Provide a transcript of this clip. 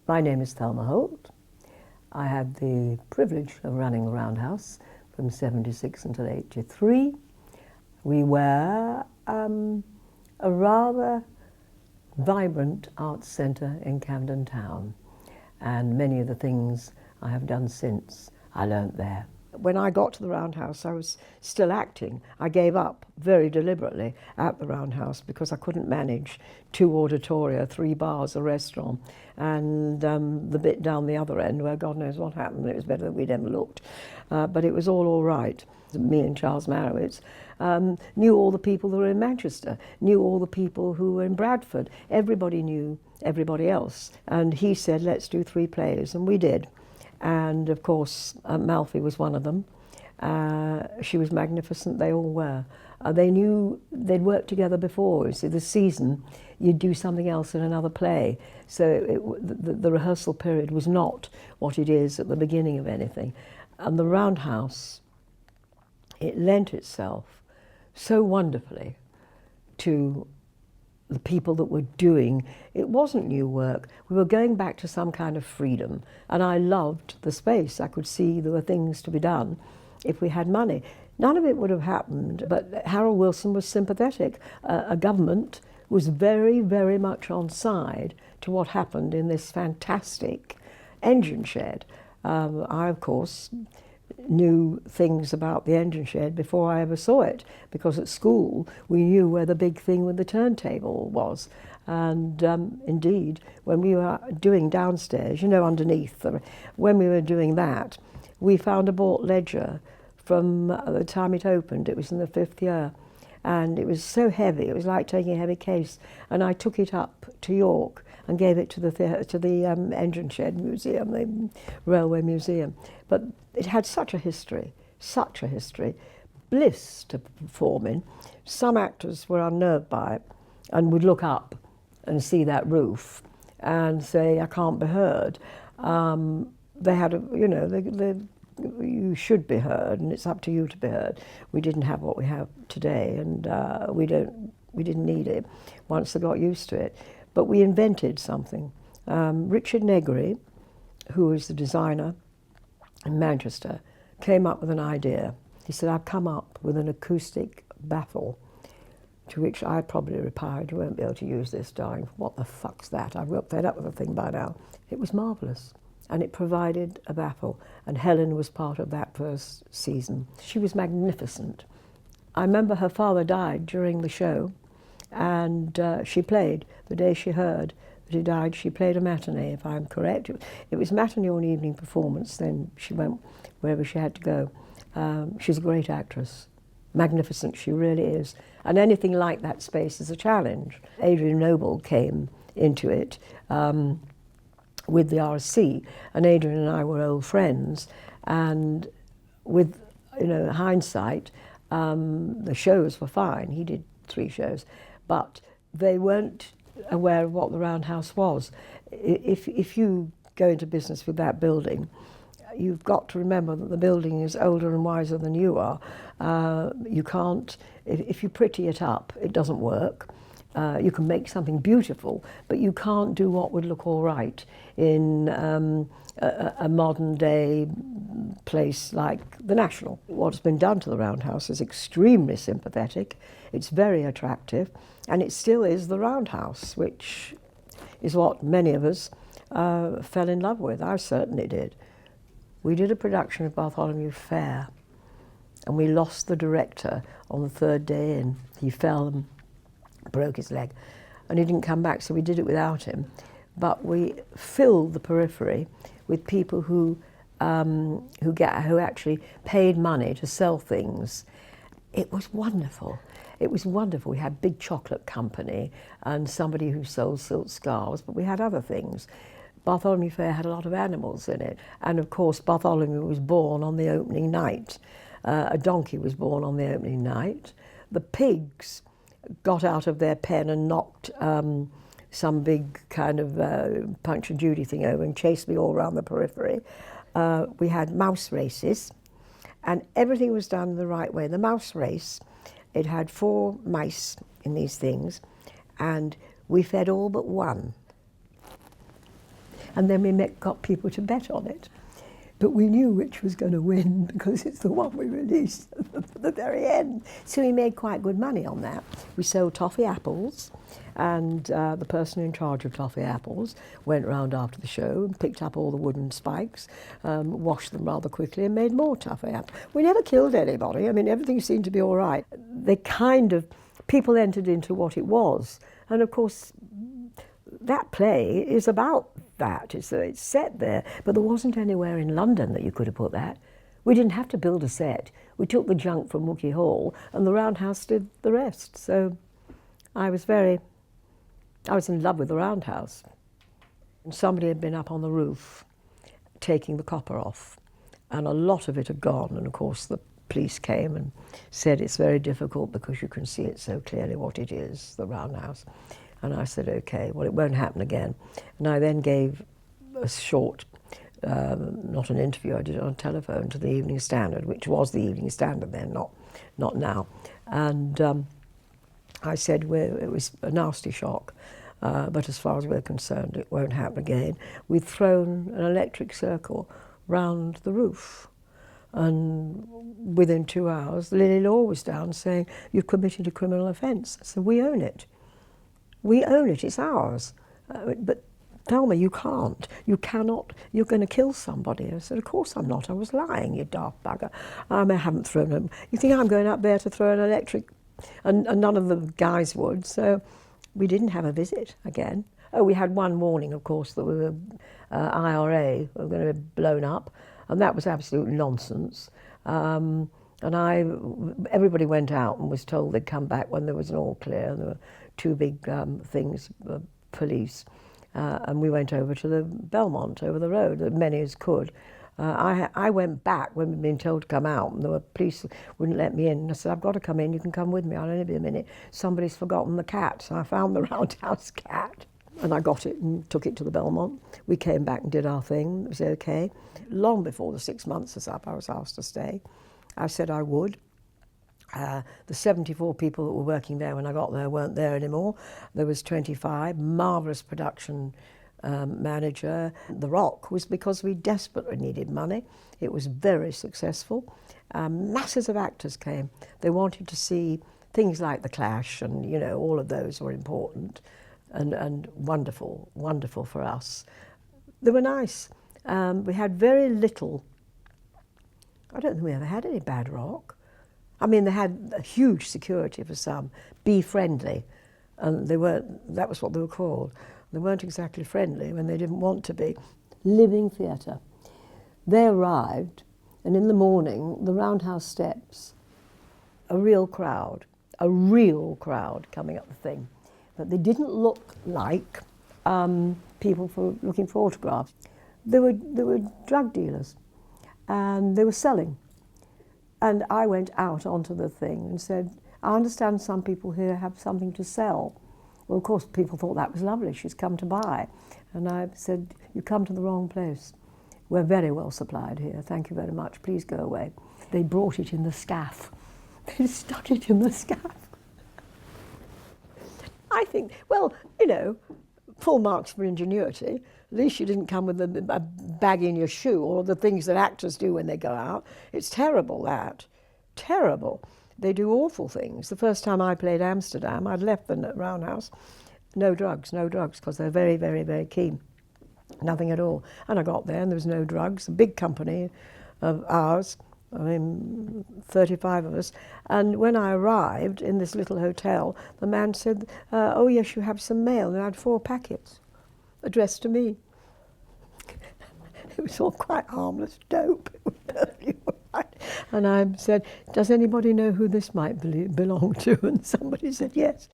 My name is Thelma Holt. I had the privilege of running the Roundhouse from 76 until 83. We were a rather vibrant arts centre in Camden Town, and many of the things I have done since I learnt there. When I got to the Roundhouse, I was still acting. I gave up very deliberately at the Roundhouse because I couldn't manage 2 auditoria, 3 bars, a restaurant, and the bit down the other end where God knows what happened. It was better than we'd ever looked. But it was all right. Me and Charles Marowitz knew all the people that were in Manchester, knew all the people who were in Bradford. Everybody knew everybody else. And he said, let's do 3 plays, and we did. And of course, Malfi was one of them. She was magnificent, they all were. They knew they'd worked together before. You see, the season, you'd do something else in another play. So the rehearsal period was not what it is at the beginning of anything. And the Roundhouse, it lent itself so wonderfully to the people that were doing. It wasn't new work. We were going back to some kind of freedom, and I loved the space. I could see there were things to be done if we had money. None of it would have happened, but Harold Wilson was sympathetic. A government was very, very much on side to what happened in this fantastic engine shed. I, of course, knew things about the engine shed before I ever saw it, because at school we knew where the big thing with the turntable was. And indeed, when we were doing downstairs, you know, underneath, when we were doing that, we found a bought ledger from the time it opened. It was in the 5th year, and it was so heavy, it was like taking a heavy case, and I took it up to York and gave it to the engine shed museum, the railway museum. But it had such a history, bliss to perform in. Some actors were unnerved by it and would look up and see that roof and say, I can't be heard. They had, you should be heard, and it's up to you to be heard. We didn't have what we have today, and we didn't need it once they got used to it. But we invented something. Richard Negri, who was the designer in Manchester, came up with an idea. He said, I've come up with an acoustic baffle, to which I probably replied, you won't be able to use this, darling. What the fuck's that? I've got fed up with the thing by now. It was marvellous, and it provided a baffle, and Helen was part of that first season. She was magnificent. I remember her father died during the show, and she played the day she heard that he died. She played a matinee, if I'm correct. It was matinee or an evening performance, then she went wherever she had to go. She's a great actress, magnificent, she really is. And anything like that space is a challenge. Adrian Noble came into it with the RSC, and Adrian and I were old friends, and with hindsight, the shows were fine. He did 3 shows, but they weren't aware of what the Roundhouse was. If you go into business with that building, you've got to remember that the building is older and wiser than you are. You can't, if you pretty it up, it doesn't work. You can make something beautiful, but you can't do what would look all right in a modern day place like the National. What's been done to the Roundhouse is extremely sympathetic. It's very attractive, and it still is the Roundhouse, which is what many of us fell in love with. I certainly did. We did a production of Bartholomew Fair, and we lost the director on the 3rd day in. He fell and broke his leg, and he didn't come back, so we did it without him. But we filled the periphery with people who actually paid money to sell things. It was wonderful. It was wonderful. We had Big Chocolate Company and somebody who sold silk scarves, but we had other things. Bartholomew Fair had a lot of animals in it, and of course Bartholomew was born on the opening night. A donkey was born on the opening night. The pigs got out of their pen and knocked some big kind of Punch and Judy thing over and chased me all around the periphery. We had mouse races, and everything was done the right way. The mouse race, it had 4 mice in these things, and we fed all but one. And then got people to bet on it. But we knew which was going to win because it's the one we released at the very end. So we made quite good money on that. We sold toffee apples, and the person in charge of toffee apples went round after the show and picked up all the wooden spikes, washed them rather quickly and made more toffee apples. We never killed anybody. I mean, everything seemed to be all right. People entered into what it was. And of course, that play is about that. It's set there, but there wasn't anywhere in London that you could have put that. We didn't have to build a set. We took the junk from Wookey Hall, and the Roundhouse did the rest. So I was in love with the Roundhouse. And somebody had been up on the roof taking the copper off, and a lot of it had gone. And of course, the police came and said it's very difficult because you can see it so clearly what it is, the Roundhouse. And I said, OK, well, it won't happen again. And I then gave a short, not an interview, I did it on telephone to the Evening Standard, which was the Evening Standard then, not now. And I said, well, it was a nasty shock, but as far as we're concerned, it won't happen again. We'd thrown an electric circle round the roof. And within 2 hours, Lily Law was down saying, you've committed a criminal offence. So we own it. We own it, it's ours. But Thelma, you can't, you cannot, you're going to kill somebody. I said, of course I'm not, I was lying, you daft bugger. I haven't thrown them. You think I'm going up there to throw an electric, and none of the guys would, so we didn't have a visit again. Oh, we had one warning, of course, that we were IRA, we were going to be blown up, and that was absolute nonsense. And everybody went out and was told they'd come back when there was an all clear, and there were two big things, police, and we went over to the Belmont, over the road, as many as could. I went back when we'd been told to come out, and the police wouldn't let me in. I said, I've got to come in, you can come with me, I'll only be a minute. Somebody's forgotten the cat, so I found the Roundhouse cat. And I got it and took it to the Belmont. We came back and did our thing, it was okay. Long before the 6 months was up, I was asked to stay. I said I would. The 74 people that were working there when I got there weren't there anymore. There was 25, marvellous production manager. The Rock was because we desperately needed money. It was very successful. Masses of actors came. They wanted to see things like The Clash, and you know, all of those were important and wonderful, wonderful for us. They were nice. We had very little. I don't think we ever had any bad rock. I mean, they had a huge security for some, be friendly, and they weren't, that was what they were called. They weren't exactly friendly when they didn't want to be. Living theatre. They arrived, and in the morning, the Roundhouse steps, a real crowd coming up the thing. But they didn't look like people looking for autographs. They were drug dealers, and they were selling. And I went out onto the thing and said, I understand some people here have something to sell. Well, of course, people thought that was lovely. She's come to buy. And I said, you come to the wrong place. We're very well supplied here. Thank you very much. Please go away. They brought it in the scaff. They stuck it in the scaff. I think, well, you know, full marks for ingenuity. At least you didn't come with a bag in your shoe, or the things that actors do when they go out. It's terrible, that. Terrible. They do awful things. The first time I played Amsterdam, I'd left the Roundhouse. No drugs, because they're very, very, very keen. Nothing at all. And I got there and there was no drugs. A big company of ours, I mean, 35 of us. And when I arrived in this little hotel, the man said, oh yes, you have some mail. And I had 4 packets addressed to me. It was all quite harmless dope. And I said, does anybody know who this might belong to? And somebody said yes.